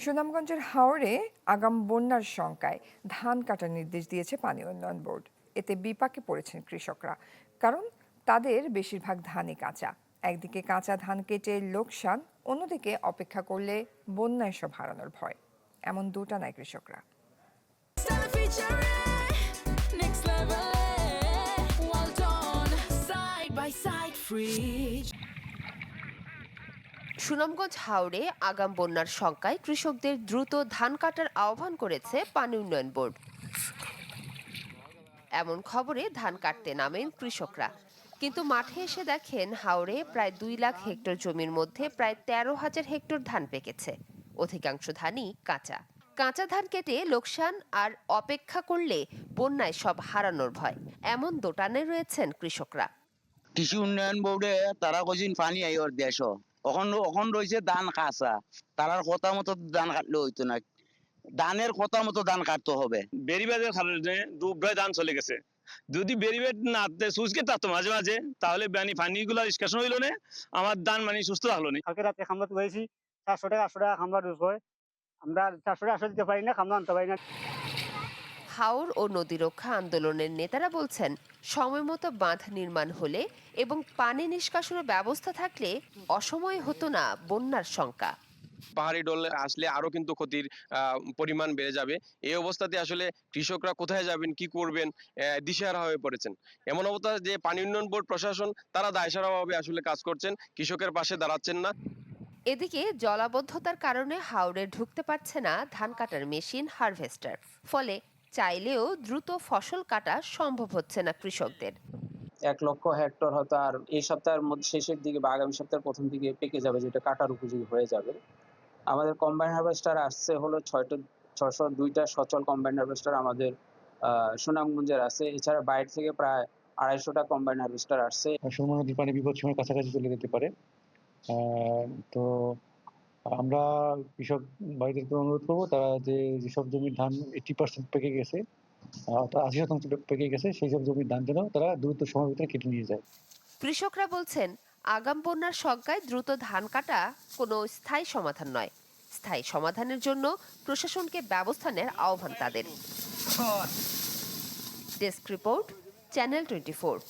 সুনামগঞ্জের হাওরে আগাম বন্যার শঙ্কায় ধান কাটার নির্দেশ দিয়েছে পানি উন্নয়ন বোর্ড। এতে বিপাকে পড়েছেন কৃষকরা, কারণ তাদের বেশিরভাগ ধানই কাঁচা। একদিকে কাঁচা ধান কেটে লোকসান, অন্যদিকে অপেক্ষা করলে বন্যায় সব হারানোর ভয়। এমন দোটানায় কৃষকরা। সুনামগঞ্জ হাওরে আগাম বন্যার শঙ্কায় কৃষকদের দ্রুত ধান কাটার আহ্বান করেছে পানি উন্নয়ন বোর্ড। এমন খবরে ধান কাটতে নামেন কৃষকরা, কিন্তু মাঠে এসে দেখেন হাওরে প্রায় 2 লাখ হেক্টর জমির মধ্যে প্রায় 13,000 হেক্টর ধান পেকেছে। অধিকাংশ ধানই কাঁচা। কাঁচা ধান কেটে লোকসান আর অপেক্ষা করলে বন্যায় সব হারানোর ভয়। এমন দোটানে রয়েছেন কৃষকরা। কৃষি উন্নয়ন বোর্ডে তারা কইছেন পানি আইওর দেশ এখন রয়েছে ধান কাঁচা, তারার কথা মতো ধান কাটলে হইতো না, ধানের কথা মতো ধান কাটতে হবে। বেরিবাদের কারণে ডুবরায় ধান চলে গেছে। যদি বেরিবেদ না সুচকে থাকতো মাঝে মাঝে, তাহলে পানিগুলো নিষ্কাশন হইলো না, আমার ধান সুস্থ থাকলো না। কালকে রাতে খামলা তুলেছি 400 টাকা 800 টাকা খামলা রোজ হয়। আমরা 400 টাকা 800 দিতে পারি না, খামলা আনতে পারি না। হাওর ও নদী রক্ষা আন্দোলনের নেতারা বলছেন, সময়মতো বাঁধ নির্মাণ হলে এবং পানি নিষ্কাশনের ব্যবস্থা থাকলে অসময়ে হতো না বন্যার শঙ্কা। পাহাড়ি ঢল আসলে আরো কিন্তু ক্ষতির পরিমাণ বেড়ে যাবে। এই অবস্থাতে আসলে কৃষকরা কোথায় যাবেন, কি করবেন, দিশেহারা হয়ে পড়েছেন। এমন অবস্থা যে পানি উন্নয়ন বোর্ড প্রশাসন তারা দায়সারাভাবে আসলে কাজ করছেন, কৃষকের পাশে দাঁড়াচ্ছেন না। এদিকে জলাবদ্ধতার কারণে হাওরে ঢুকতে পারছে না ধান কাটার মেশিন হারভেস্টার, ফলে চাইলেও দ্রুত ফসল কাটা সম্ভব হচ্ছে না কৃষকদের। 1 লক্ষ হেক্টর হয়তো আর এই সপ্তাহের মধ্যে শেষের দিকে বা আগামী সপ্তাহের প্রথম দিকে পেকে যাবে, যেটা কাটার উপযোগী হয়ে যাবে। আমাদের কম্বাইন হারভেস্টার আসছে হলো 602টা সচল কম্বাইন হারভেস্টার আমাদের সুনামগঞ্জের আছে। এছাড়া বাইরে থেকে প্রায় 250টা কম্বাইন হারভেস্টার আসছে। সুরমা নদীর পানি বিপদসীমার কাছাকাছি চলে যেতে পারে। তো আমরা কৃষক ভাইদেরকে অনুরোধ করবো, তারা যেসব জমির ধান 80% পেকে গেছে, 80% পেকে গেছে, সেই সব জমির ধান যেন তারা দ্রুত সময়ের ভিতরে কেটে নিয়ে যায়। কৃষকরা বলছেন, আগাম বন্যার শঙ্কায় দ্রুত ধান কাটা কোনো স্থায়ী সমাধান নয়। স্থায়ী সমাধানের জন্য প্রশাসনকে ব্যবস্থা নেওয়ার আহ্বান তাদের। Desk report, channel 24।